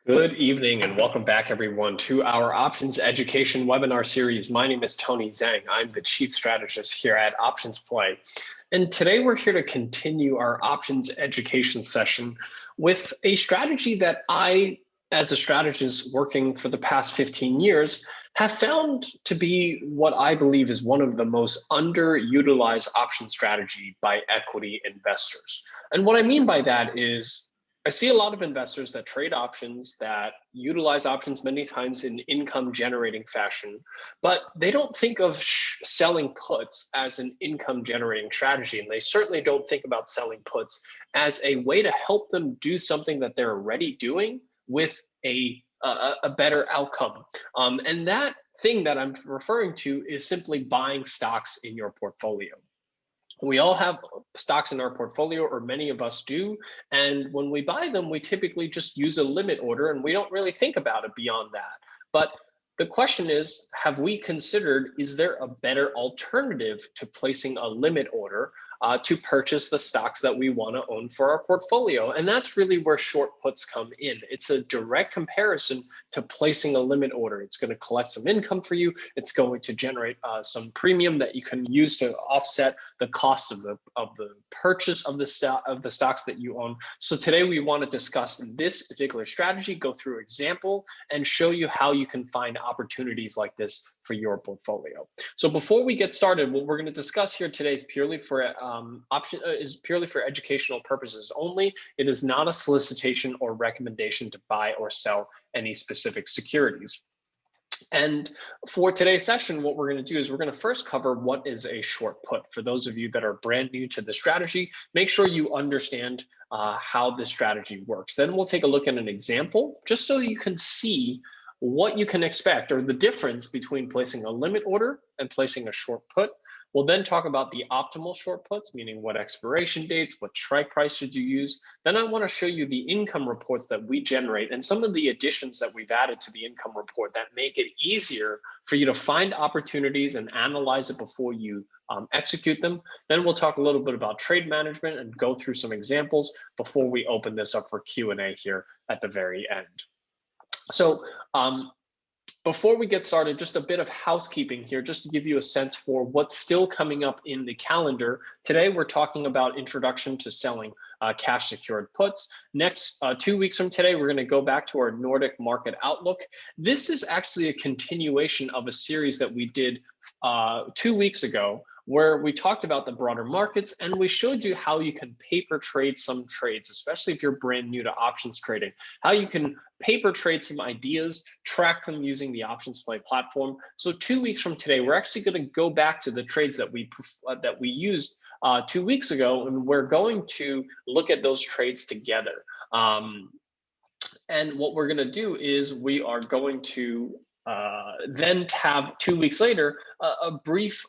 Good evening and welcome back everyone to our options education webinar series. My name is Tony Zhang. I'm the chief strategist here at OptionsPlay. And today we're here to continue our options education session with a strategy that I, as a strategist working for the past 15 years, have found to be what I believe is one of the most underutilized option strategy by equity investors. And what I mean by that is I see a lot of investors that trade options, that utilize options many times in income generating fashion, but they don't think of selling puts as an income generating strategy. And they certainly don't think about selling puts as a way to help them do something that they're already doing with a better outcome. And that thing that I'm referring to is simply buying stocks in your portfolio. We all have stocks in our portfolio, or many of us do. And when we buy them, we typically just use a limit order and we don't really think about it beyond that. But the question is, have we considered, is there a better alternative to placing a limit order to purchase the stocks that we want to own for our portfolio? And that's really where short puts come in. It's a direct comparison to placing a limit order. It's going to collect some income for you. It's going to generate some premium that you can use to offset the cost of the purchase of the stocks that you own. So today we want to discuss this particular strategy, go through example, and show you how you can find opportunities like this for your portfolio. So before we get started, what we're going to discuss here today is purely for educational purposes only. It is not a solicitation or recommendation to buy or sell any specific securities. And for today's session, what we're going to do is we're going to first cover what is a short put. For those of you that are brand new to the strategy, make sure you understand how this strategy works. Then we'll take a look at an example just so you can see what you can expect, or the difference between placing a limit order and placing a short put. We'll then talk about the optimal short puts, meaning what expiration dates, what strike price should you use. Then I want to show you the income reports that we generate and some of the additions that we've added to the income report that make it easier for you to find opportunities and analyze it before you execute them. Then we'll talk a little bit about trade management and go through some examples before we open this up for Q&A here at the very end. So before we get started, just a bit of housekeeping here, just to give you a sense for what's still coming up in the calendar. Today, we're talking about introduction to selling cash secured puts. Next, 2 weeks from today, we're going to go back to our Nordic market outlook. This is actually a continuation of a series that we did 2 weeks ago, where we talked about the broader markets and we showed you how you can paper trade some trades, especially if you're brand new to options trading, how you can paper trade some ideas, track them using the OptionsPlay platform. So 2 weeks from today, we're actually going to go back to the trades that we used 2 weeks ago, and we're going to look at those trades together. And what we're going to do is we are going to then have 2 weeks later a brief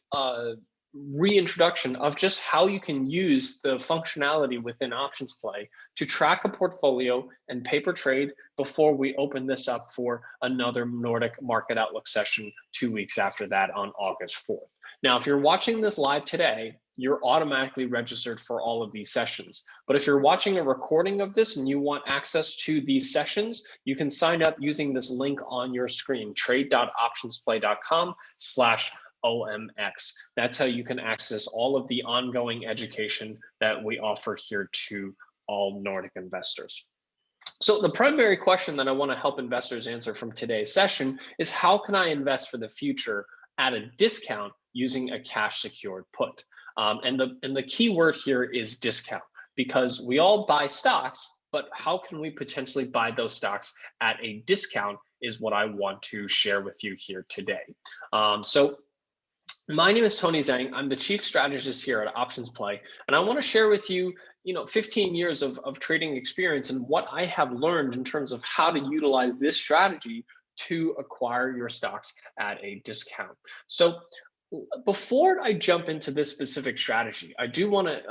reintroduction of just how you can use the functionality within OptionsPlay to track a portfolio and paper trade before we open this up for another Nordic market outlook session 2 weeks after that on August 4th. Now, if you're watching this live today, you're automatically registered for all of these sessions. But if you're watching a recording of this and you want access to these sessions, you can sign up using this link on your screen, trade.optionsplay.com/OMX. That's how you can access all of the ongoing education that we offer here to all Nordic investors. So the primary question that I want to help investors answer from today's session is, how can I invest for the future at a discount using a cash secured put? And the key word here is discount, because we all buy stocks, but how can we potentially buy those stocks at a discount is what I want to share with you here today. So my name is Tony Zhang. I'm the chief strategist here at OptionsPlay, and I want to share with you, 15 years of trading experience and what I have learned in terms of how to utilize this strategy to acquire your stocks at a discount. So before I jump into this specific strategy, I do want to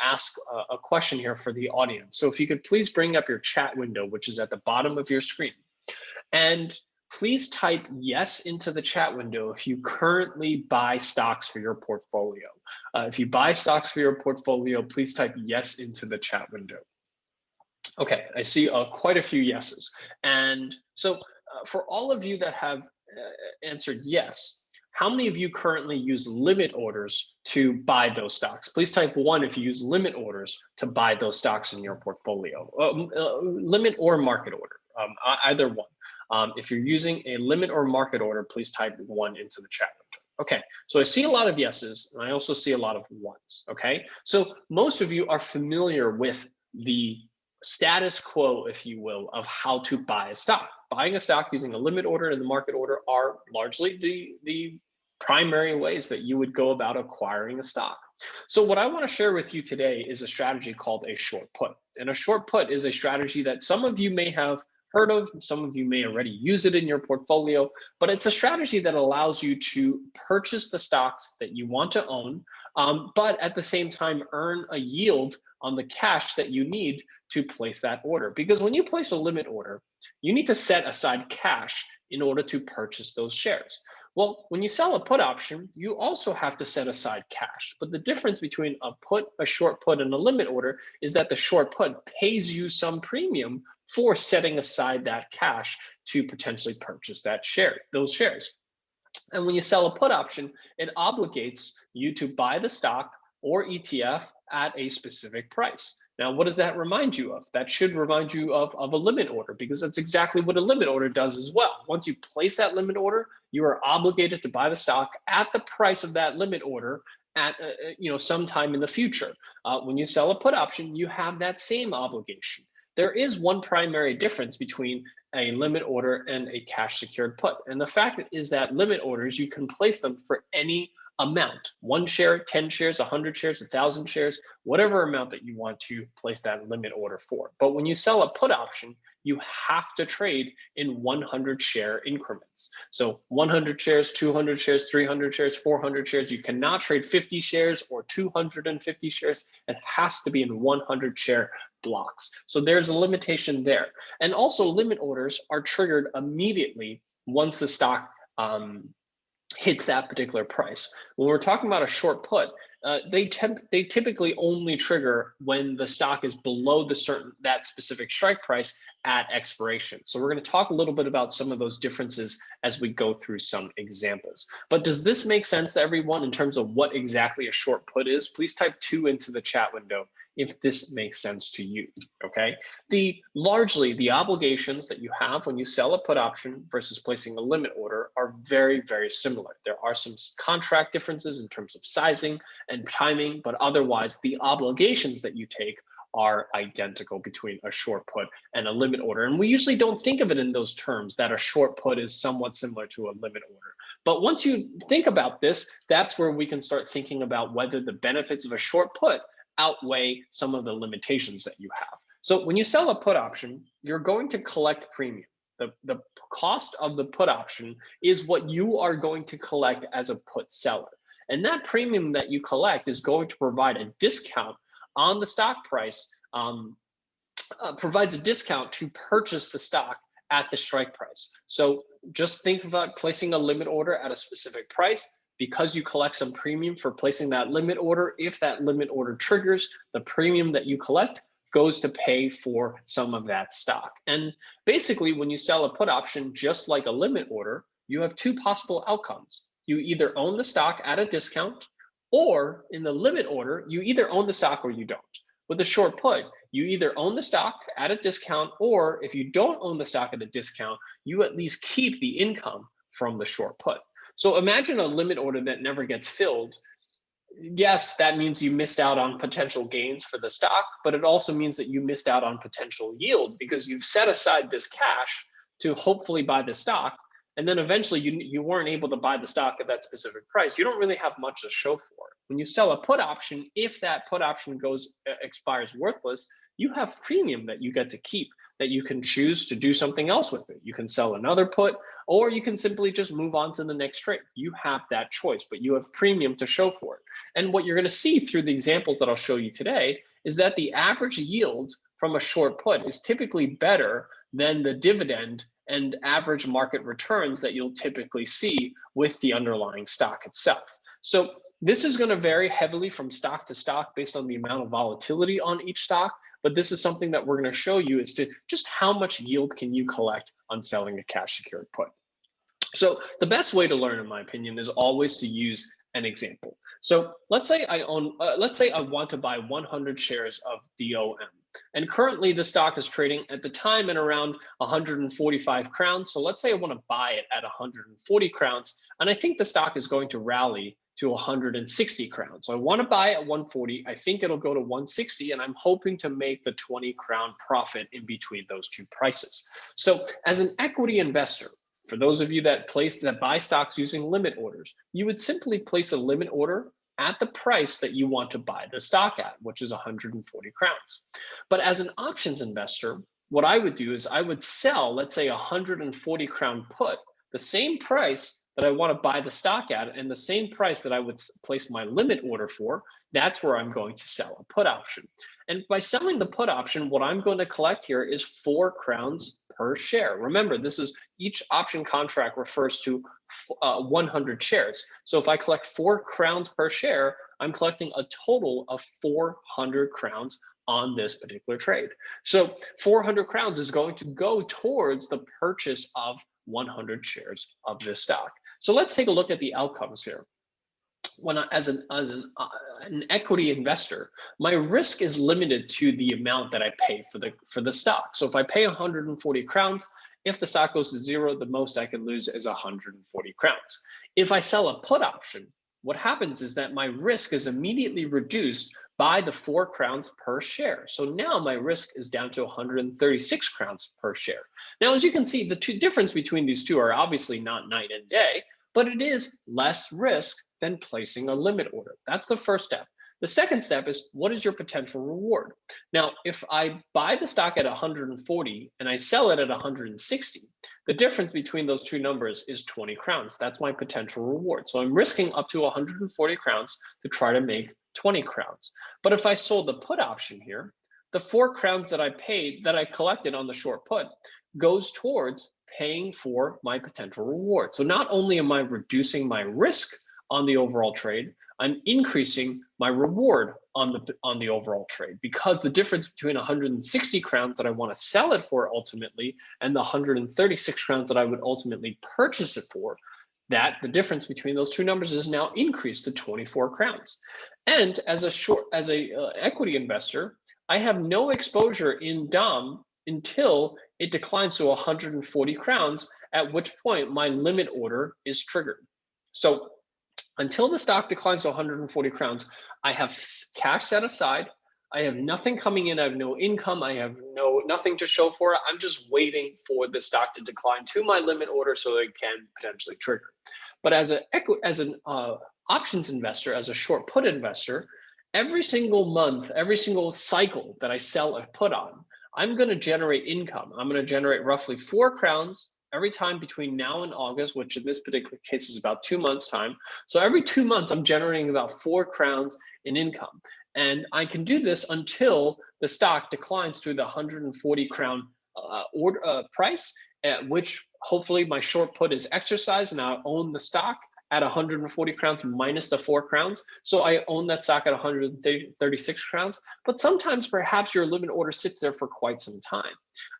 ask a question here for the audience. So if you could please bring up your chat window, which is at the bottom of your screen, and please type yes into the chat window if you currently buy stocks for your portfolio. If you buy stocks for your portfolio, please type yes into the chat window. Okay, I see quite a few yeses. And so for all of you that have answered yes, how many of you currently use limit orders to buy those stocks? Please type one if you use limit orders to buy those stocks in your portfolio. Limit or market order, either one. If you're using a limit or market order, please type one into the chat window. Okay, so I see a lot of yeses, and I also see a lot of ones, okay? So most of you are familiar with the status quo, if you will, of how to buy a stock. Buying a stock using a limit order and the market order are largely the primary ways that you would go about acquiring a stock. So what I want to share with you today is a strategy called a short put. And a short put is a strategy that some of you may have heard of, some of you may already use it in your portfolio, but it's a strategy that allows you to purchase the stocks that you want to own, but at the same time earn a yield on the cash that you need to place that order. Because when you place a limit order, you need to set aside cash in order to purchase those shares. Well, when you sell a put option, you also have to set aside cash. But the difference between a short put, and a limit order is that the short put pays you some premium for setting aside that cash to potentially purchase those shares. And when you sell a put option, it obligates you to buy the stock or ETF at a specific price. Now, what does that remind you of? That should remind you of a limit order, because that's exactly what a limit order does as well. Once you place that limit order, you are obligated to buy the stock at the price of that limit order at sometime in the future. When you sell a put option, you have that same obligation. There is one primary difference between a limit order and a cash secured put. And the fact is that limit orders, you can place them for any amount, 1 share, 10 shares, 100 shares, 1,000 shares, whatever amount that you want to place that limit order for. But when you sell a put option, you have to trade in 100 share increments. So 100 shares, 200 shares, 300 shares, 400 shares. You cannot trade 50 shares or 250 shares. It has to be in 100 share blocks. So there's a limitation there. And also limit orders are triggered immediately once the stock hits that particular price. When we're talking about a short put, they typically only trigger when the stock is below that specific strike price at expiration. So we're going to talk a little bit about some of those differences as we go through some examples. But does this make sense to everyone in terms of what exactly a short put is? Please type 2 into the chat window if this makes sense to you, okay? Largely, the obligations that you have when you sell a put option versus placing a limit order are very, very similar. There are some contract differences in terms of sizing and timing, but otherwise the obligations that you take are identical between a short put and a limit order. And we usually don't think of it in those terms, that a short put is somewhat similar to a limit order. But once you think about this, that's where we can start thinking about whether the benefits of a short put outweigh some of the limitations that you have. So when you sell a put option, you're going to collect premium. The cost of the put option is what you are going to collect as a put seller. And that premium that you collect is going to provide a discount on the stock price, provides a discount to purchase the stock at the strike price. So just think about placing a limit order at a specific price. Because you collect some premium for placing that limit order, if that limit order triggers, the premium that you collect goes to pay for some of that stock. And basically, when you sell a put option, just like a limit order, you have 2 possible outcomes. You either own the stock at a discount, or in the limit order, you either own the stock or you don't. With a short put, you either own the stock at a discount, or if you don't own the stock at a discount, you at least keep the income from the short put. So imagine a limit order that never gets filled. Yes, that means you missed out on potential gains for the stock, but it also means that you missed out on potential yield because you've set aside this cash to hopefully buy the stock. And then eventually you weren't able to buy the stock at that specific price. You don't really have much to show for it. When you sell a put option, if that put option expires worthless, you have premium that you get to keep, that you can choose to do something else with it. You can sell another put, or you can simply just move on to the next trade. You have that choice, but you have premium to show for it. And what you're going to see through the examples that I'll show you today is that the average yield from a short put is typically better than the dividend and average market returns that you'll typically see with the underlying stock itself. So this is going to vary heavily from stock to stock based on the amount of volatility on each stock. But this is something that we're going to show you as to just how much yield can you collect on selling a cash secured put. So the best way to learn, in my opinion, is always to use an example. So let's say I want to buy 100 shares of DOM. And currently the stock is trading at the time at around 145 crowns. So let's say I want to buy it at 140 crowns. And I think the stock is going to rally to 160 crowns. So I want to buy at 140. I think it'll go to 160, and I'm hoping to make the 20 crown profit in between those two prices. So as an equity investor, for those of you that buy stocks using limit orders, you would simply place a limit order at the price that you want to buy the stock at, which is 140 crowns. But as an options investor, what I would do is I would sell, let's say, 140 crown put, the same price that I want to buy the stock at, and the same price that I would place my limit order for. That's where I'm going to sell a put option. And by selling the put option, what I'm going to collect here is 4 crowns per share. Remember, this is each option contract refers to 100 shares. So if I collect 4 crowns per share, I'm collecting a total of 400 crowns on this particular trade. So 400 crowns is going to go towards the purchase of 100 shares of this stock. So let's take a look at the outcomes here. When as an equity investor, my risk is limited to the amount that I pay for the stock. So if I pay 140 crowns, if the stock goes to zero, the most I can lose is 140 crowns. If I sell a put option, what happens is that my risk is immediately reduced by the 4 crowns per share. So now my risk is down to 136 crowns per share. Now, as you can see, the difference between these two are obviously not night and day, but it is less risk than placing a limit order. That's the first step. The second step is, what is your potential reward? Now, if I buy the stock at 140 and I sell it at 160, the difference between those two numbers is 20 crowns. That's my potential reward. So I'm risking up to 140 crowns to try to make 20 crowns. But if I sold the put option here, the 4 crowns that I collected on the short put goes towards paying for my potential reward. So not only am I reducing my risk on the overall trade, I'm increasing my reward on the overall trade, because the difference between 160 crowns that I want to sell it for ultimately and the 136 crowns that I would ultimately purchase it for, that the difference between those two numbers is now increased to 24 crowns. And as a equity investor, I have no exposure in DOM until it declines to 140 crowns, at which point my limit order is triggered. So until the stock declines to 140 crowns, I have cash set aside. I have nothing coming in. I have no income. I have nothing to show for it. I'm just waiting for the stock to decline to my limit order so that it can potentially trigger. But as an options investor, as a short put investor, every single month, every single cycle that I sell a put on, I'm going to generate income. I'm going to generate roughly 4 crowns every time between now and August, which in this particular case is about 2 months' time. So every 2 months, I'm generating about 4 crowns in income. And I can do this until the stock declines to the 140 crown price, at which hopefully my short put is exercised and I own the stock at 140 crowns minus the 4 crowns. So I own that stock at 136 crowns, but sometimes perhaps your limit order sits there for quite some time.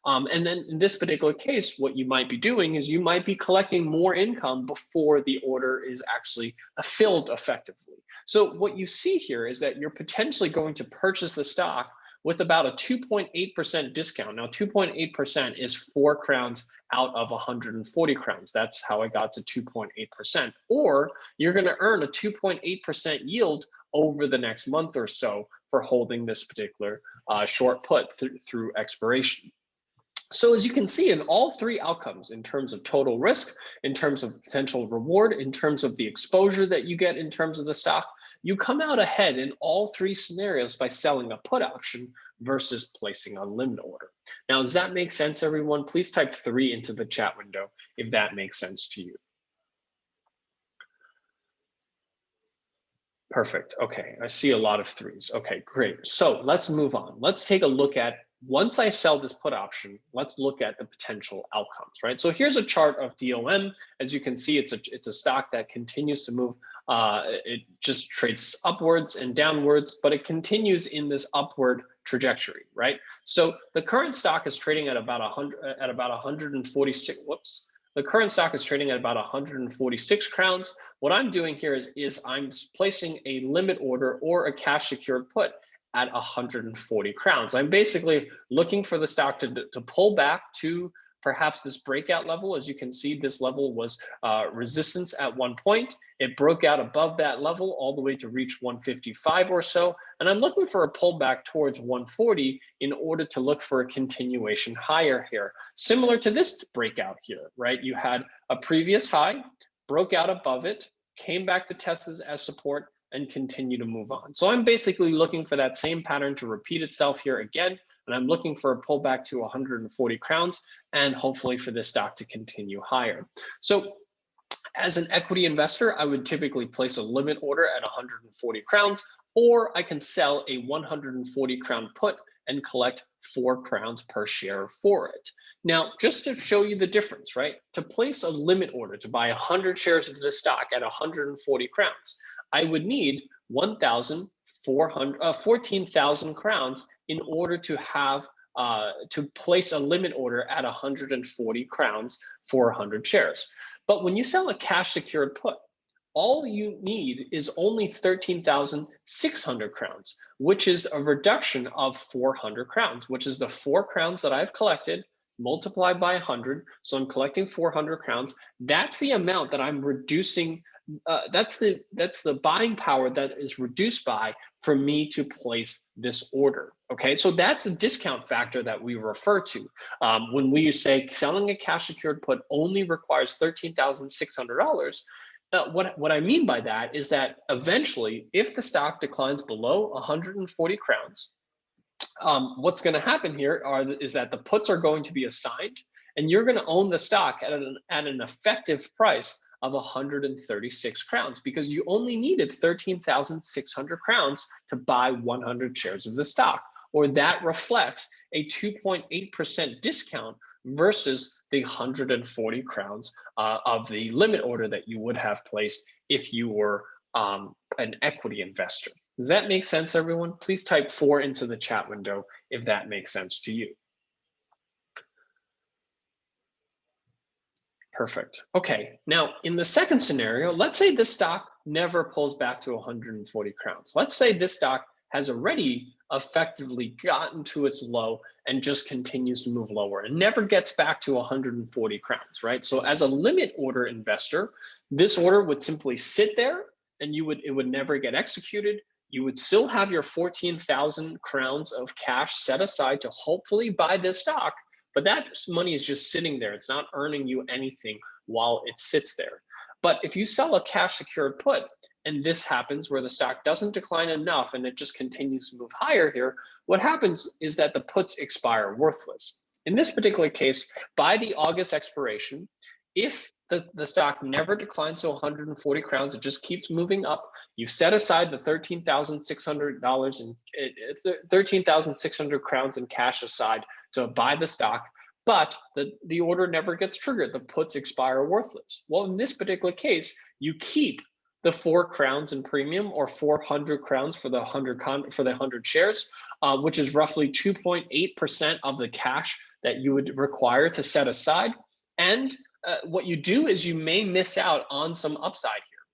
And then in this particular case, what you might be doing is you might be collecting more income before the order is actually filled effectively. So what you see here is that you're potentially going to purchase the stock with about a 2.8% discount. Now, 2.8% is 4 crowns out of 140 crowns. That's how I got to 2.8%. Or you're going to earn a 2.8% yield over the next month or so for holding this particular short put through expiration. So as you can see, in all 3 outcomes, in terms of total risk, in terms of potential reward, in terms of the exposure that you get in terms of the stock, you come out ahead in all 3 scenarios by selling a put option versus placing a limit order. Now, does that make sense, everyone? Please type 3 into the chat window if that makes sense to you. Perfect. Okay, I see a lot of 3s. Okay, great. So let's move on. Let's take a look at, once I sell this put option, let's look at the potential outcomes, right? So here's a chart of DOM. As you can see, it's a stock that continues to move It just trades upwards and downwards, but it continues in this upward trajectory, right? So the current stock is trading at about 146. Whoops. The current stock is trading at about 146 crowns. What I'm doing here is I'm placing a limit order or a cash secured put at 140 crowns. I'm basically looking for the stock to pull back to perhaps this breakout level. As you can see, this level was resistance at one point. It broke out above that level all the way to reach 155 or so. And I'm looking for a pullback towards 140 in order to look for a continuation higher here. Similar to this breakout here, right? You had a previous high, broke out above it, came back to test this as support, and continue to move on. So I'm basically looking for that same pattern to repeat itself here again, and I'm looking for a pullback to 140 crowns and hopefully for this stock to continue higher. So as an equity investor, I would typically place a limit order at 140 crowns, or I can sell a 140 crown put and collect 4 crowns per share for it. Now, just to show you the difference, right? To place a limit order to buy 100 shares of this stock at 140 crowns, I would need 14,000 crowns in order to have to place a limit order at 140 crowns for 100 shares. But when you sell a cash secured put, all you need is only 13,600 crowns, which is a reduction of 400 crowns, which is the 4 crowns that I've collected multiplied by 100. So I'm collecting 400 crowns. That's the amount that I'm reducing. That's the buying power that is reduced by for me to place this order. Okay, so that's a discount factor that we refer to when we say selling a cash secured put only requires $13,600. What I mean by that is that eventually, if the stock declines below 140 crowns, what's going to happen here is that the puts are going to be assigned, and you're going to own the stock at an effective price of 136 crowns because you only needed 13,600 crowns to buy 100 shares of the stock, or that reflects a 2.8% discount versus the 140 crowns of the limit order that you would have placed if you were an equity investor. Does that make sense, everyone? Please type 4 into the chat window if that makes sense to you. Perfect. Okay, now in the second scenario, let's say this stock never pulls back to 140 crowns. Let's say this stock has already effectively gotten to its low and just continues to move lower and never gets back to 140 crowns, right? So as a limit order investor, this order would simply sit there and it would never get executed. You would still have your 14,000 crowns of cash set aside to hopefully buy this stock, but that money is just sitting there. It's not earning you anything while it sits there. But if you sell a cash secured put, and this happens where the stock doesn't decline enough and it just continues to move higher here, what happens is that the puts expire worthless. In this particular case, by the August expiration, if the stock never declines to 140 crowns, it just keeps moving up. You've set aside the $13,600 and 13,600 crowns in cash aside to buy the stock, but the order never gets triggered. The puts expire worthless. Well, in this particular case, you keep the 4 crowns in premium, or 400 crowns for the 100 shares, which is roughly 2.8% of the cash that you would require to set aside. And what you do is you may miss out on some upside here.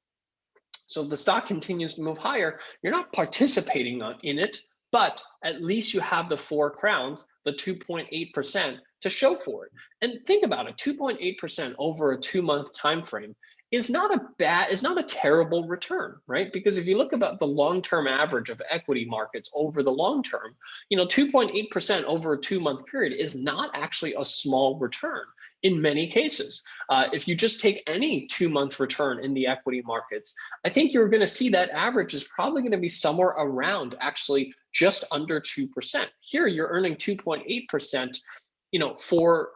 So if the stock continues to move higher, you're not participating in it, but at least you have the 4 crowns, the 2.8% to show for it. And think about it, 2.8% over a 2-month time frame is not a terrible return, right? Because if you look about the long-term average of equity markets over the long term, 2.8% over a 2-month period is not actually a small return in many cases. If you just take any 2-month return in the equity markets, I think you're going to see that average is probably going to be somewhere around actually just under 2%. Here you're earning 2.8%. For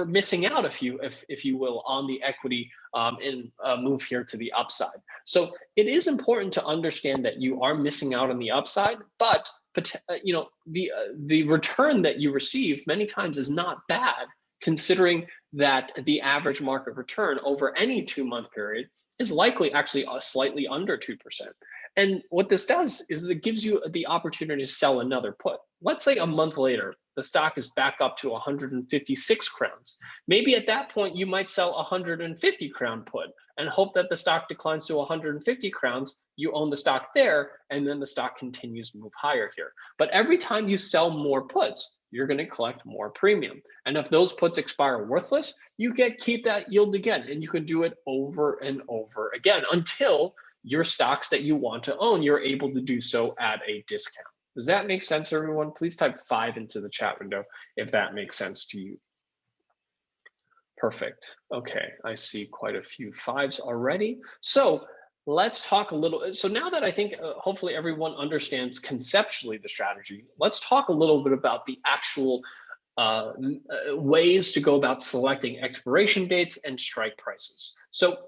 missing out, if you will, on the equity and move here to the upside. So it is important to understand that you are missing out on the upside, but the return that you receive many times is not bad, considering that the average market return over any 2-month period is likely actually slightly under 2%. And what this does is it gives you the opportunity to sell another put. Let's say a month later, the stock is back up to 156 crowns. Maybe at that point, you might sell a 150 crown put and hope that the stock declines to 150 crowns. You own the stock there, and then the stock continues to move higher here. But every time you sell more puts, you're going to collect more premium. And if those puts expire worthless, you keep that yield again, and you can do it over and over again until your stocks that you want to own, you're able to do so at a discount. Does that make sense, everyone? Please type 5 into the chat window if that makes sense to you. Perfect. Okay, I see quite a few 5s already. So let's talk a little. So now that I think hopefully everyone understands conceptually the strategy, let's talk a little bit about the actual ways to go about selecting expiration dates and strike prices. So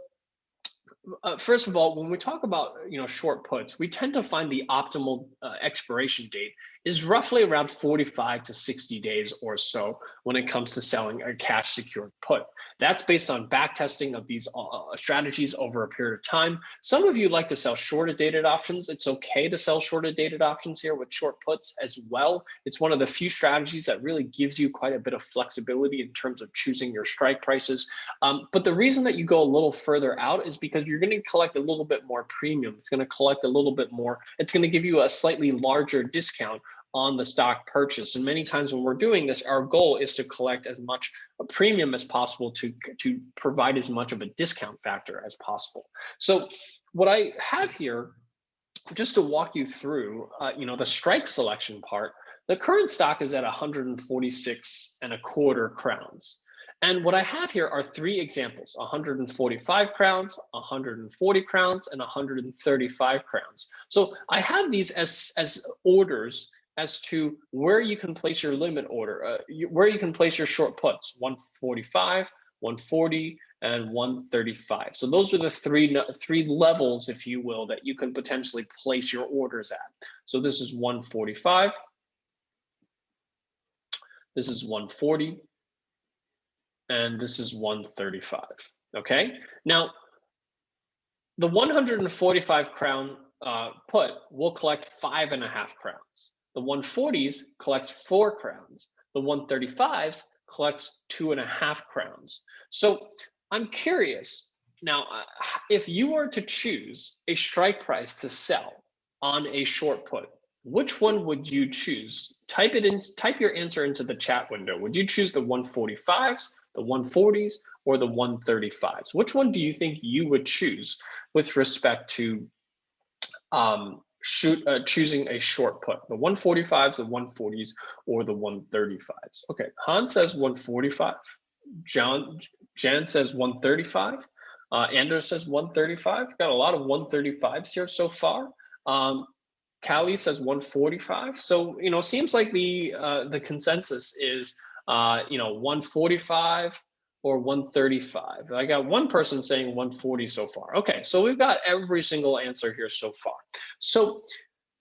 first of all, when we talk about short puts, we tend to find the optimal expiration date is roughly around 45 to 60 days or so when it comes to selling a cash secured put. That's based on back testing of these strategies over a period of time. Some of you like to sell shorter dated options. It's okay to sell shorter dated options here with short puts as well. It's one of the few strategies that really gives you quite a bit of flexibility in terms of choosing your strike prices. But the reason that you go a little further out is because you're going to collect a little bit more premium. It's going to collect a little bit more. It's going to give you a slightly larger discount on the stock purchase. And many times when we're doing this, our goal is to collect as much a premium as possible to provide as much of a discount factor as possible. So what I have here, just to walk you through, the strike selection part, the current stock is at 146.25 crowns. And what I have here are 3 examples: 145 crowns, 140 crowns, and 135 crowns. So I have these as orders as to where you can place your limit order, where you can place your short puts: 145, 140, and 135. So those are the three levels, if you will, that you can potentially place your orders at. So this is 145. This is 140. And this is 135, okay? Now, the 145 crown put will collect 5.5 crowns. The 140s collects 4 crowns. The 135s collects 2.5 crowns. So I'm curious, now, if you were to choose a strike price to sell on a short put, which one would you choose? Type your answer into the chat window. Would you choose the 145s, the 140s, or the 135s? Which one do you think you would choose with respect to choosing a short put? The 145s, the 140s, or the 135s? Okay, Han says 145. Jan says 135. Anders says 135. Got a lot of 135s here so far. Callie says 145. So seems like the consensus is 145 or 135. I got one person saying 140 so far. Okay, so we've got every single answer here so far. So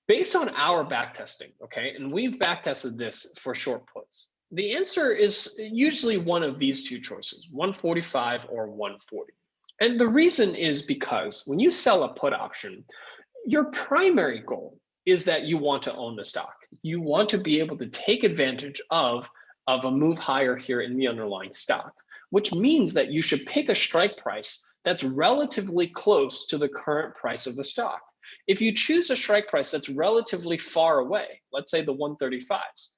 based on our back testing, okay, and we've back tested this for short puts, the answer is usually one of these 2 choices: 145 or 140. And the reason is because when you sell a put option, your primary goal is that you want to own the stock. You want to be able to take advantage of a move higher here in the underlying stock, which means that you should pick a strike price that's relatively close to the current price of the stock. If you choose a strike price that's relatively far away, let's say the 135s,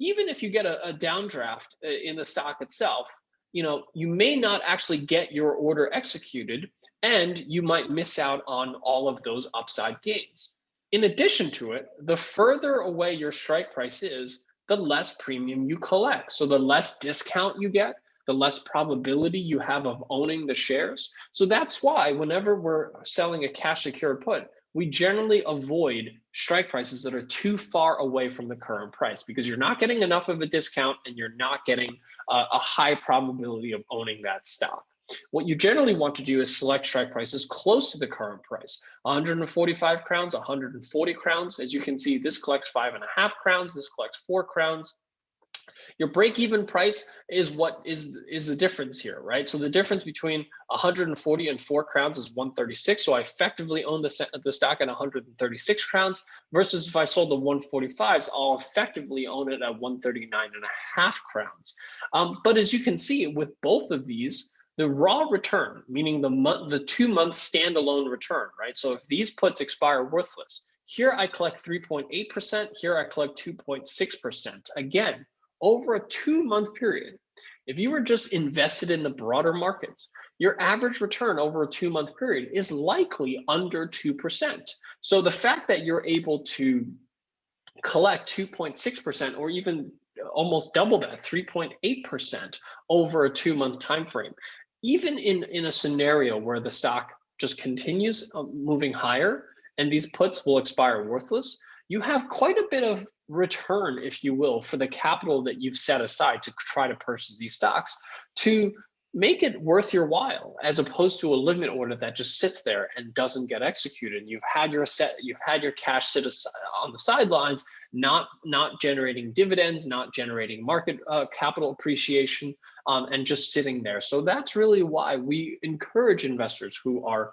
even if you get a downdraft in the stock itself, you may not actually get your order executed, and you might miss out on all of those upside gains. In addition to it, the further away your strike price is, the less premium you collect. So the less discount you get, the less probability you have of owning the shares. So that's why whenever we're selling a cash secured put, we generally avoid strike prices that are too far away from the current price, because you're not getting enough of a discount and you're not getting a high probability of owning that stock. What you generally want to do is select strike prices close to the current price: 145 crowns, 140 crowns. As you can see, this collects 5.5 crowns, this collects 4 crowns. Your break-even price is what is the difference here, right? So the difference between 140 and 4 crowns is 136. So I effectively own the stock at 136 crowns versus if I sold the 145s, I'll effectively own it at 139 and a half crowns. But as you can see with both of these, the raw return, meaning the 2-month standalone return, right? So if these puts expire worthless, here I collect 3.8%, here I collect 2.6%. Again, over a 2-month period, if you were just invested in the broader markets, your average return over a 2-month period is likely under 2%. So the fact that you're able to collect 2.6% or even almost double that, 3.8% over a 2-month time frame, even in a scenario where the stock just continues moving higher and these puts will expire worthless, you have quite a bit of return, if you will, for the capital that you've set aside to try to purchase these stocks to make it worth your while, as opposed to a limit order that just sits there and doesn't get executed. You've had your cash sit on the sidelines, not generating dividends, not generating market capital appreciation, and just sitting there. So that's really why we encourage investors who are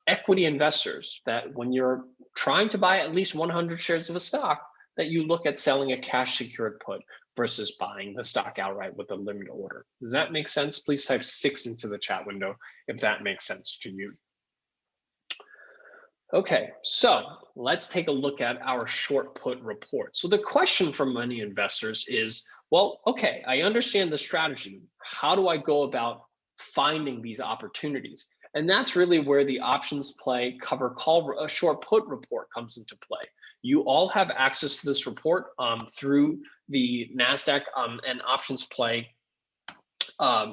equity investors that when you're trying to buy at least 100 shares of a stock, that you look at selling a cash secured put versus buying the stock outright with a limit order. Does that make sense? Please type 6 into the chat window if that makes sense to you. Okay, so let's take a look at our short put report. So the question from many investors is, well, okay, I understand the strategy. How do I go about finding these opportunities? And that's really where the OptionsPlay cover call short put report comes into play. You all have access to this report through the NASDAQ and OptionsPlay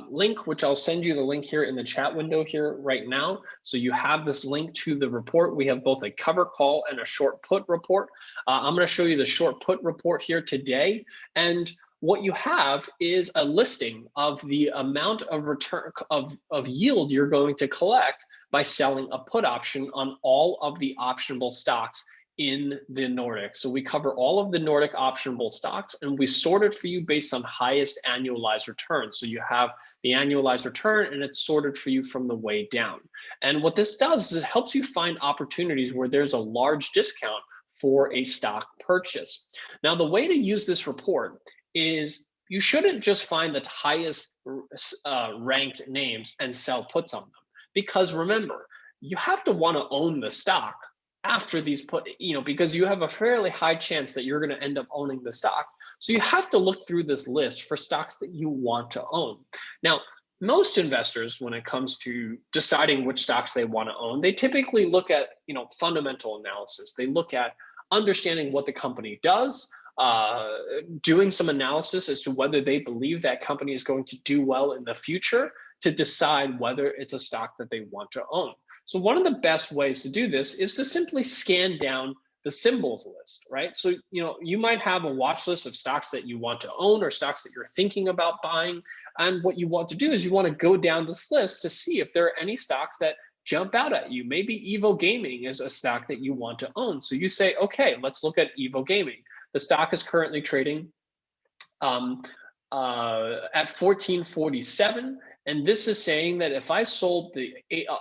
link, which I'll send you the link here in the chat window here right now. So you have this link to the report. We have both a cover call and a short put report. I'm going to show you the short put report here today. And what you have is a listing of the amount of return of yield you're going to collect by selling a put option on all of the optionable stocks in the Nordics. So we cover all of the Nordic optionable stocks and we sorted for you based on highest annualized return. So you have the annualized return and it's sorted for you from the way down. And what this does is it helps you find opportunities where there's a large discount for a stock purchase. Now, the way to use this report is you shouldn't just find the highest ranked names and sell puts on them. Because remember, you have to want to own the stock after these put, because you have a fairly high chance that you're going to end up owning the stock. So you have to look through this list for stocks that you want to own. Now, most investors, when it comes to deciding which stocks they want to own, they typically look at, fundamental analysis. They look at understanding what the company does, doing some analysis as to whether they believe that company is going to do well in the future to decide whether it's a stock that they want to own. So one of the best ways to do this is to simply scan down the symbols list, right? So, you might have a watch list of stocks that you want to own or stocks that you're thinking about buying. And what you want to do is you want to go down this list to see if there are any stocks that jump out at you. Maybe Evo Gaming is a stock that you want to own. So you say, okay, let's look at Evo Gaming. The stock is currently trading at 1447. And this is saying that if I sold the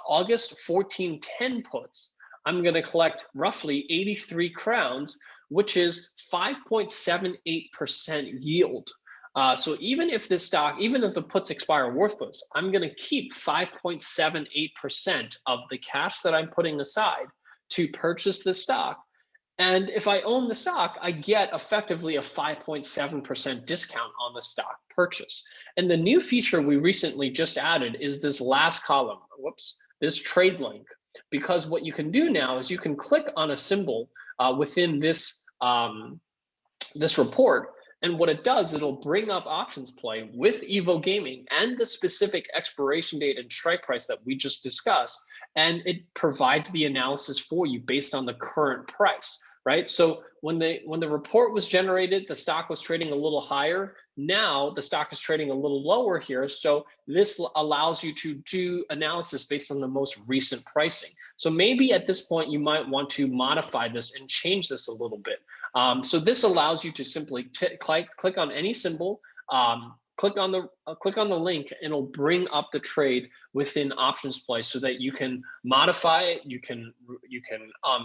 August 1410 puts, I'm going to collect roughly 83 crowns, which is 5.78% yield. So even if this stock, even if the puts expire worthless, I'm going to keep 5.78% of the cash that I'm putting aside to purchase this stock. And if I own the stock, I get effectively a 5.7% discount on the stock purchase. And the new feature we recently just added is this last column, this trade link. Because what you can do now is you can click on a symbol within this, this report. And what it does, it'll bring up OptionsPlay with Evo Gaming and the specific expiration date and strike price that we just discussed. And it provides the analysis for you based on the current price, right? So when the report was generated, the stock was trading a little higher. Now the stock is trading a little lower here. So this allows you to do analysis based on the most recent pricing. So maybe at this point, you might want to modify this and change this a little bit. So this allows you to simply click on any symbol, click on the link, and it'll bring up the trade within OptionsPlay so that you can modify it. You can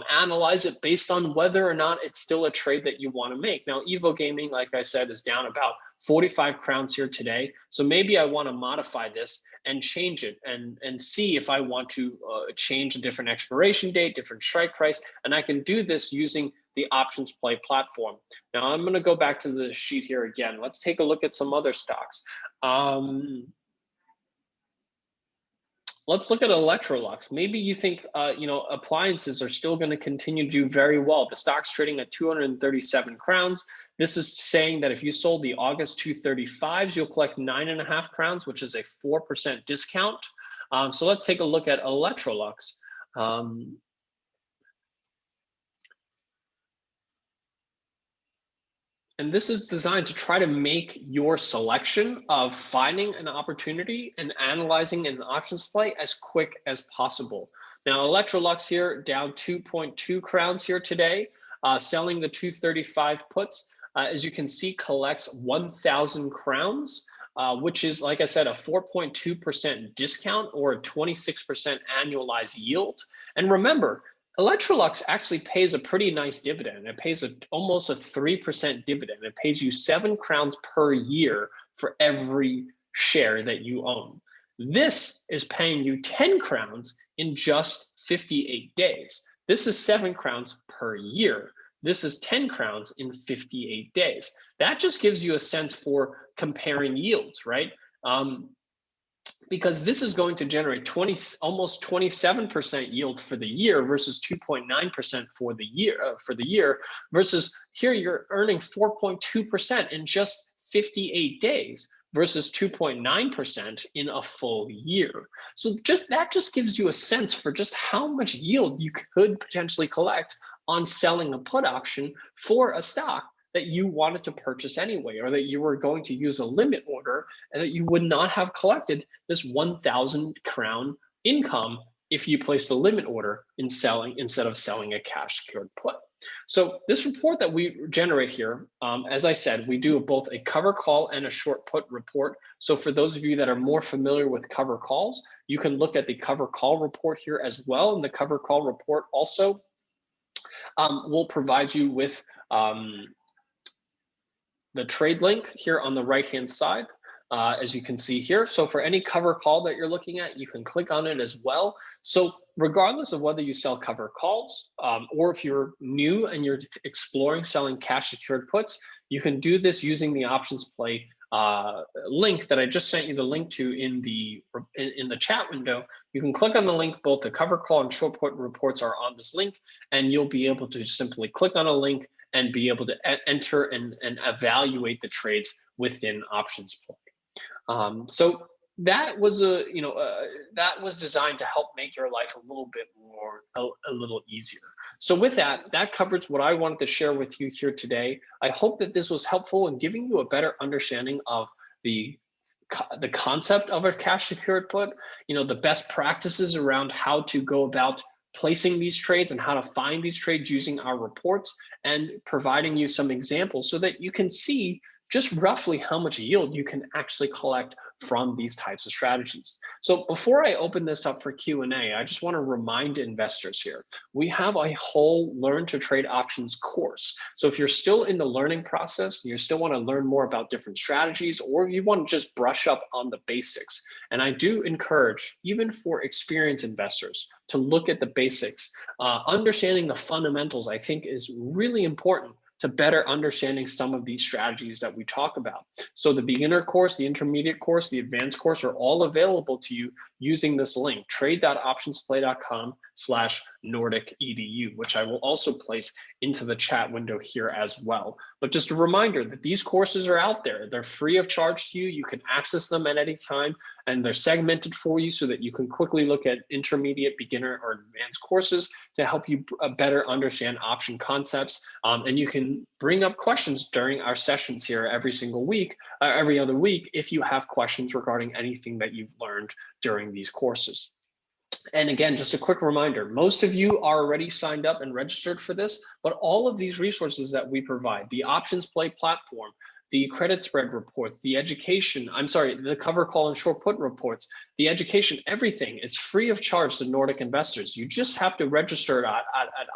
analyze it based on whether or not it's still a trade that you want to make. Now, Evo Gaming, like I said, is down about 45 crowns here today. So maybe I want to modify this and change it and see if I want to change a different expiration date, different strike price, and I can do this using the OptionsPlay platform. Now I'm going to go back to the sheet here again. Let's take a look at some other stocks. Let's look at Electrolux. Maybe you think appliances are still going to continue to do very well. The stock's trading at 237 crowns. This is saying that if you sold the August 235s, you'll collect 9.5 crowns, which is a 4% discount. So let's take a look at Electrolux. And this is designed to try to make your selection of finding an opportunity and analyzing an OptionsPlay as quick as possible. Now, Electrolux here down 2.2 crowns here today, selling the 235 puts. As you can see, collects 1,000 crowns, which is, like I said, a 4.2% discount or a 26% annualized yield. And remember, Electrolux actually pays a pretty nice dividend. It pays almost a 3% dividend. It pays you 7 crowns per year for every share that you own. This is paying you 10 crowns in just 58 days. This is 7 crowns per year. This is 10 crowns in 58 days. That just gives you a sense for comparing yields, right? Because this is going to generate almost 27% yield for the year versus 2.9% for the year, versus here you're earning 4.2% in just 58 days versus 2.9% in a full year. So that just gives you a sense for just how much yield you could potentially collect on selling a put option for a stock that you wanted to purchase anyway, or that you were going to use a limit order and that you would not have collected this 1,000 crown income if you placed a limit order instead of selling a cash secured put. So this report that we generate here, as I said, we do both a cover call and a short put report. So for those of you that are more familiar with cover calls, you can look at the cover call report here as well. And the cover call report also will provide you with the trade link here on the right-hand side, as you can see here. So for any cover call that you're looking at, you can click on it as well. So regardless of whether you sell cover calls or if you're new and you're exploring selling cash secured puts, you can do this using the OptionsPlay link that I just sent you the link to in the chat window. You can click on the link. Both the cover call and short put reports are on this link, and you'll be able to simply click on a link and be able to enter and evaluate the trades within OptionsPlay. So that was that was designed to help make your life a little bit more, a little easier. So with that covers what I wanted to share with you here today. I hope that this was helpful in giving you a better understanding of the concept of a cash secured put, the best practices around how to go about placing these trades and how to find these trades using our reports, and providing you some examples so that you can see just roughly how much yield you can actually collect from these types of strategies. So before I open this up for Q&A, I just want to remind investors here, we have a whole Learn to Trade Options course. So if you're still in the learning process and you still want to learn more about different strategies, or you want to just brush up on the basics, and I do encourage, even for experienced investors, to look at the basics. Understanding the fundamentals, I think, is really important to better understanding some of these strategies that we talk about. So the beginner course, the intermediate course, the advanced course are all available to you using this link, trade.optionsplay.com/NordicEDU, which I will also place into the chat window here as well. But just a reminder that these courses are out there. They're free of charge to you. You can access them at any time, and they're segmented for you so that you can quickly look at intermediate, beginner, or advanced courses to help you better understand option concepts. And you can bring up questions during our sessions here every other week if you have questions regarding anything that you've learned during these courses. And again, just a quick reminder, most of you are already signed up and registered for this, but all of these resources that we provide, the OptionsPlay platform, the credit spread reports, the cover call and short put reports, the education, everything is free of charge to Nordic investors. You just have to register at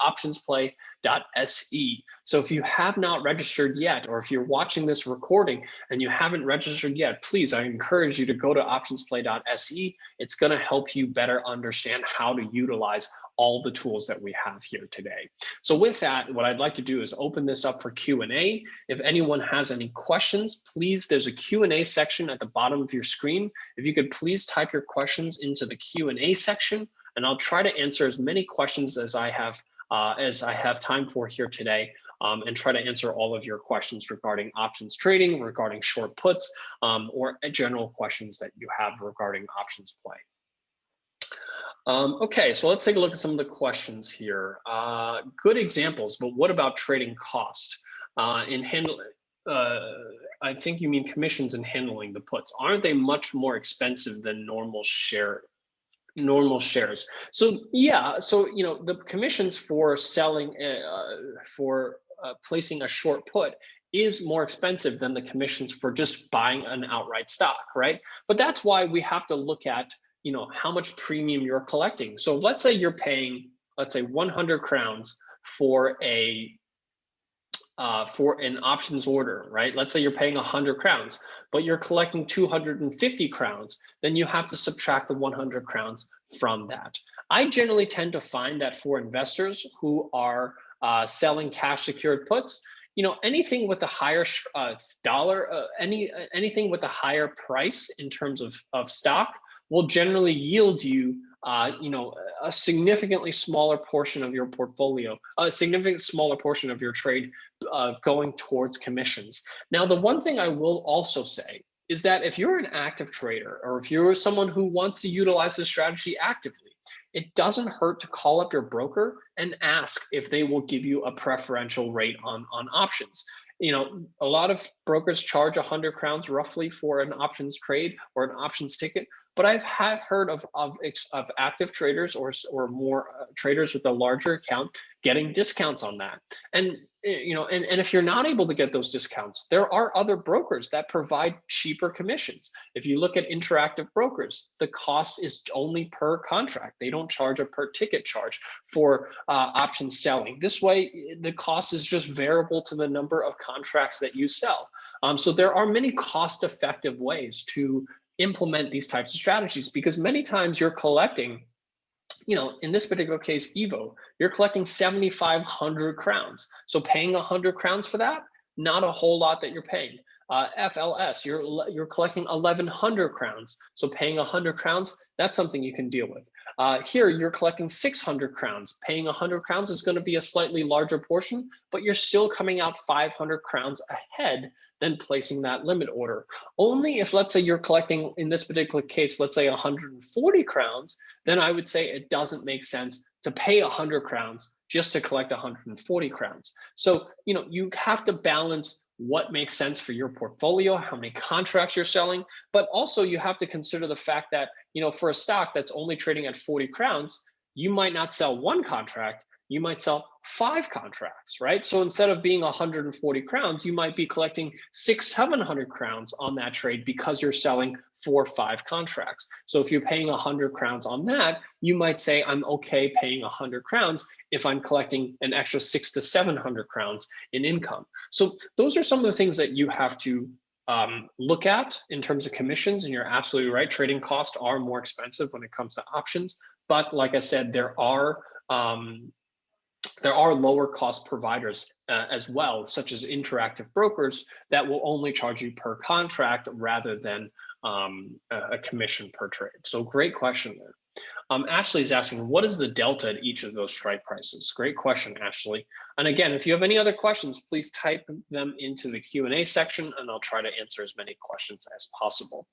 optionsplay.se. So if you have not registered yet, or if you're watching this recording and you haven't registered yet, please, I encourage you to go to optionsplay.se. It's going to help you better understand how to utilize all the tools that we have here today. So with that, what I'd like to do is open this up for Q&A. If anyone has any questions, please, there's a Q&A section at the bottom of your screen. If you could please type your questions into the Q&A section, and I'll try to answer as many questions as I have time for here today, and try to answer all of your questions regarding options trading, regarding short puts, or general questions that you have regarding options play. Okay, so let's take a look at some of the questions here. Good examples, but what about trading cost? I think you mean commissions in handling the puts. Aren't they much more expensive than normal shares? So yeah, so the commissions for selling, placing a short put is more expensive than the commissions for just buying an outright stock, right? But that's why we have to look at how much premium you're collecting. So let's say you're paying, 100 crowns for an options order, right? Let's say you're paying 100 crowns, but you're collecting 250 crowns, then you have to subtract the 100 crowns from that. I generally tend to find that for investors who are selling cash secured puts, anything with a higher anything with a higher price in terms of stock will generally yield you, a significantly smaller portion of your portfolio, a significant smaller portion of your trade going towards commissions. Now, the one thing I will also say is that if you're an active trader, or if you're someone who wants to utilize this strategy actively, it doesn't hurt to call up your broker and ask if they will give you a preferential rate on options. A lot of brokers charge 100 crowns roughly for an options trade or an options ticket, but I have heard of active traders or more traders with a larger account getting discounts on that. And and if you're not able to get those discounts, there are other brokers that provide cheaper commissions. If you look at interactive brokers, the cost is only per contract. They don't charge a per ticket charge for option selling. This way, the cost is just variable to the number of contracts that you sell. So there are many cost-effective ways to implement these types of strategies, because many times you're collecting, in this particular case, Evo, you're collecting 7,500 crowns. So paying 100 crowns for that, not a whole lot that you're paying. FLS, you're collecting 1,100 crowns. So paying 100 crowns, that's something you can deal with. Here, you're collecting 600 crowns. Paying 100 crowns is going to be a slightly larger portion, but you're still coming out 500 crowns ahead than placing that limit order. Only if, let's say, you're collecting, in this particular case, let's say 140 crowns, then I would say it doesn't make sense to pay 100 crowns just to collect 140 crowns. So, you have to balance what makes sense for your portfolio, how many contracts you're selling, but also you have to consider the fact that, for a stock that's only trading at 40 crowns, you might not sell one contract, you might sell 5 contracts, right? So instead of being 140 crowns, you might be collecting 600-700 crowns on that trade because you're selling 4 or 5 contracts. So if you're paying 100 crowns on that, you might say, I'm okay paying 100 crowns if I'm collecting an extra 600 to 700 crowns in income. So those are some of the things that you have to look at in terms of commissions. And you're absolutely right, trading costs are more expensive when it comes to options. But like I said, there are lower cost providers as well, such as interactive brokers that will only charge you per contract rather than a commission per trade. So great question there. Ashley is asking, what is the delta at each of those strike prices? Great question, Ashley. And again, if you have any other questions, please type them into the Q&A section and I'll try to answer as many questions as possible.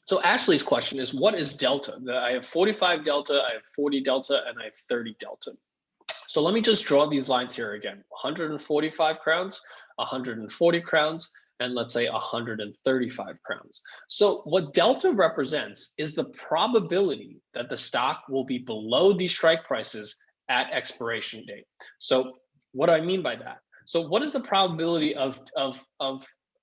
So Ashley's question is, what is delta? I have 45 delta, I have 40 delta, and I have 30 delta. So let me just draw these lines here again. 145 crowns, 140 crowns, and let's say 135 crowns. So what delta represents is the probability that the stock will be below these strike prices at expiration date. So what do I mean by that? So what is the probability of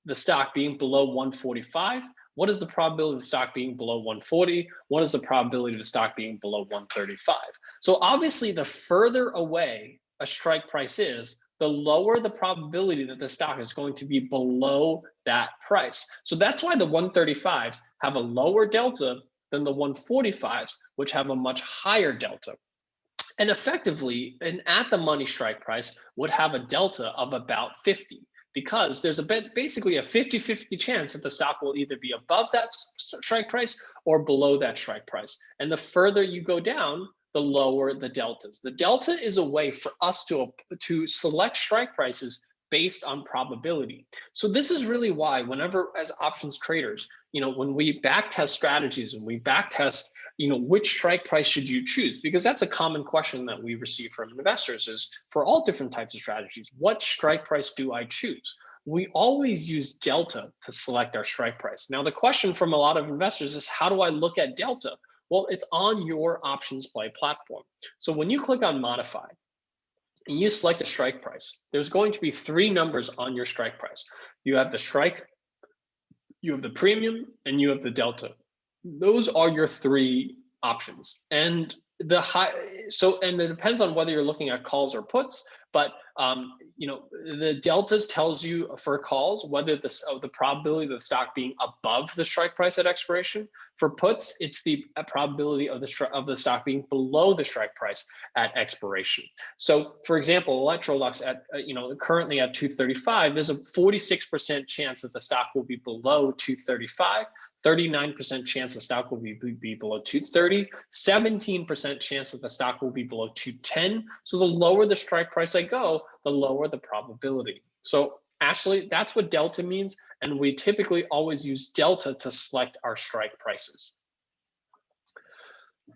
the stock being below 145? What is the probability of the stock being below 140? What is the probability of the stock being below 135? So obviously, the further away a strike price is, the lower the probability that the stock is going to be below that price. So that's why the 135s have a lower delta than the 145s, which have a much higher delta. And effectively, an at the money strike price would have a delta of about 50, because there's basically a 50-50 chance that the stock will either be above that strike price or below that strike price. And the further you go down, the lower the deltas. The delta is a way for us to select strike prices based on probability. So this is really why whenever as options traders, when we backtest strategies and we backtest, which strike price should you choose? Because that's a common question that we receive from investors is for all different types of strategies, what strike price do I choose? We always use delta to select our strike price. Now, the question from a lot of investors is, how do I look at delta? Well, it's on your OptionsPlay platform. So when you click on modify, and you select a strike price, there's going to be 3 numbers on your strike price. You have the strike, you have the premium, and you have the delta. Those are your 3 options. And and it depends on whether you're looking at calls or puts, but the deltas tells you for calls whether the probability of the stock being above the strike price at expiration. For puts, it's the probability of the stock being below the strike price at expiration. So, for example, Electrolux at currently at 235, there's a 46% chance that the stock will be below 235, 39% chance the stock will be below 230, 17% chance that the stock will be below 210. So the lower the strike price I go, the lower the probability. So actually, that's what delta means, and we typically always use delta to select our strike prices.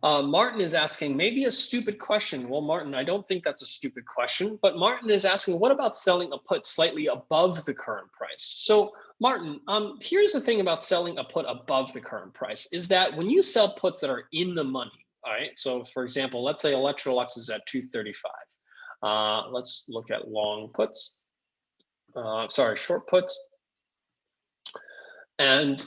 Martin is asking, maybe a stupid question. Well, Martin, I don't think that's a stupid question, but Martin is asking, what about selling a put slightly above the current price? So Martin, here's the thing about selling a put above the current price is that when you sell puts that are in the money, all right, so for example, let's say Electrolux is at 235. Let's look at long puts, short puts. And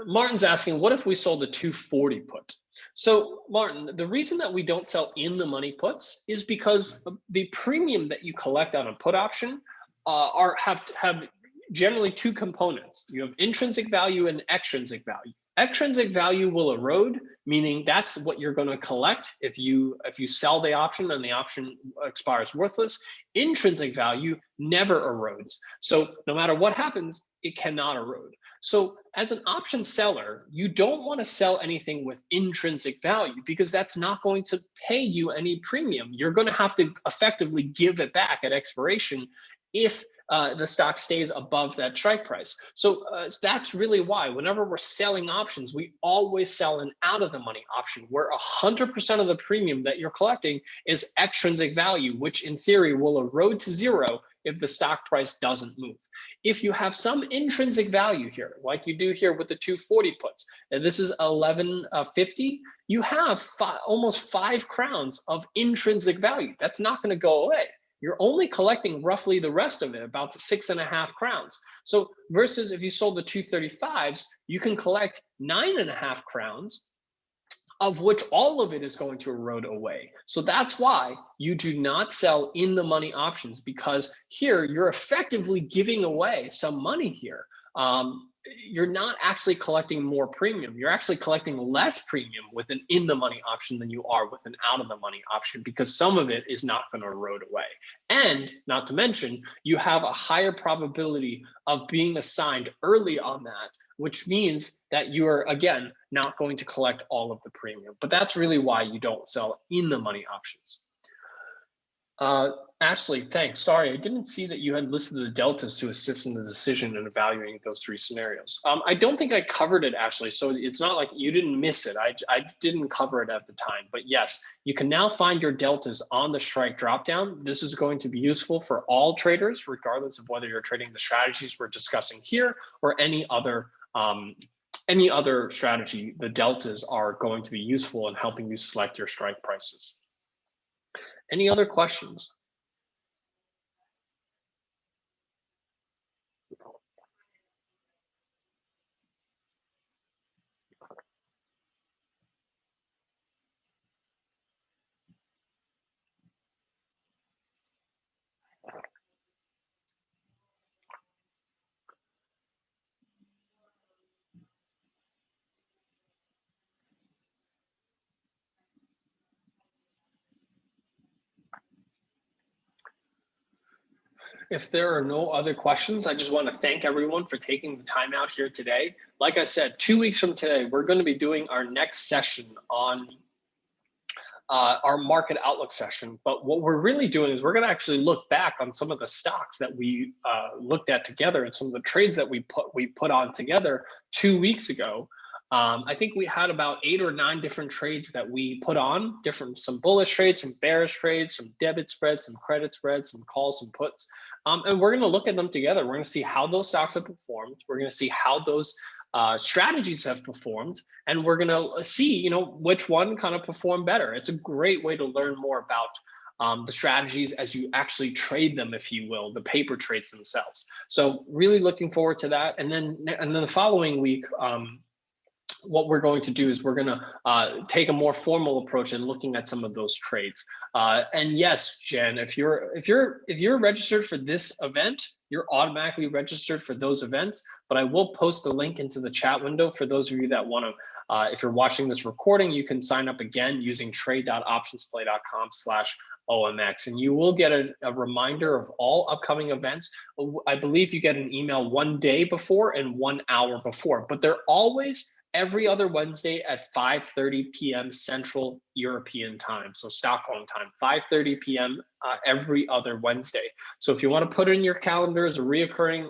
Martin's asking, what if we sold a 240 put? So Martin, the reason that we don't sell in the money puts is because the premium that you collect on a put option have generally 2 components. You have intrinsic value and extrinsic value. Extrinsic value will erode, meaning that's what you're going to collect if you sell the option and the option expires worthless. Intrinsic value never erodes. So no matter what happens, it cannot erode. So as an option seller, you don't want to sell anything with intrinsic value because that's not going to pay you any premium. You're going to have to effectively give it back at expiration if the stock stays above that strike price. So that's really why whenever we're selling options, we always sell an out of the money option where 100% of the premium that you're collecting is extrinsic value, which in theory will erode to 0 if the stock price doesn't move. If you have some intrinsic value here, like you do here with the 240 puts, and this is 1150, you have almost 5 crowns of intrinsic value. That's not going to go away. You're only collecting roughly the rest of it, about the 6.5 crowns. So versus if you sold the 235s, you can collect 9.5 crowns, of which all of it is going to erode away. So that's why you do not sell in the money options, because here you're effectively giving away some money here. You're not actually collecting more premium. You're actually collecting less premium with an in the money option than you are with an out of the money option, because some of it is not going to erode away. And not to mention, you have a higher probability of being assigned early on that, which means that you are, again, not going to collect all of the premium. But that's really why you don't sell in the money options. Ashley, thanks. Sorry, I didn't see that you had listed the deltas to assist in the decision and evaluating those three scenarios. I don't think I covered it, Ashley, so it's not like you didn't miss it. I didn't cover it at the time, but yes, you can now find your deltas on the strike dropdown. This is going to be useful for all traders, regardless of whether you're trading the strategies we're discussing here or any other strategy. The deltas are going to be useful in helping you select your strike prices. Any other questions? If there are no other questions, I just want to thank everyone for taking the time out here today. Like I said, 2 weeks from today, we're going to be doing our next session on our market outlook session. But what we're really doing is we're going to actually look back on some of the stocks that we looked at together and some of the trades that we put on together 2 weeks ago. I think we had about 8 or 9 different trades that we put on, some bullish trades, some bearish trades, some debit spreads, some credit spreads, some calls, some puts. And we're going to look at them together. We're going to see how those stocks have performed. We're going to see how those strategies have performed, and we're going to see, which one kind of performed better. It's a great way to learn more about the strategies as you actually trade them, if you will, the paper trades themselves. So really looking forward to that. And then the following week, what we're going to do is we're going to take a more formal approach in looking at some of those trades. And yes, Jen, if you're registered for this event, you're automatically registered for those events. But I will post the link into the chat window for those of you that want to. If you're watching this recording, you can sign up again using trade.optionsplay.com/OMX, and you will get a reminder of all upcoming events. I believe you get an email 1 day before and 1 hour before, but they're always every other Wednesday at 5:30 p.m. Central European time. So Stockholm time, 5:30 p.m. Every other Wednesday. So if you want to put it in your calendar as a reoccurring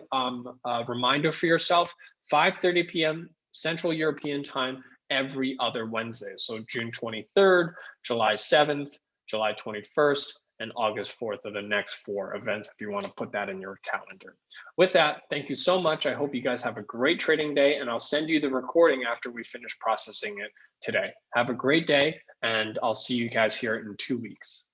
reminder for yourself, 5:30 p.m. Central European time every other Wednesday. So June 23rd, July 7th, July 21st, and August 4th are the next 4 events if you want to put that in your calendar. With that, thank you so much. I hope you guys have a great trading day, and I'll send you the recording after we finish processing it today. Have a great day, and I'll see you guys here in 2 weeks.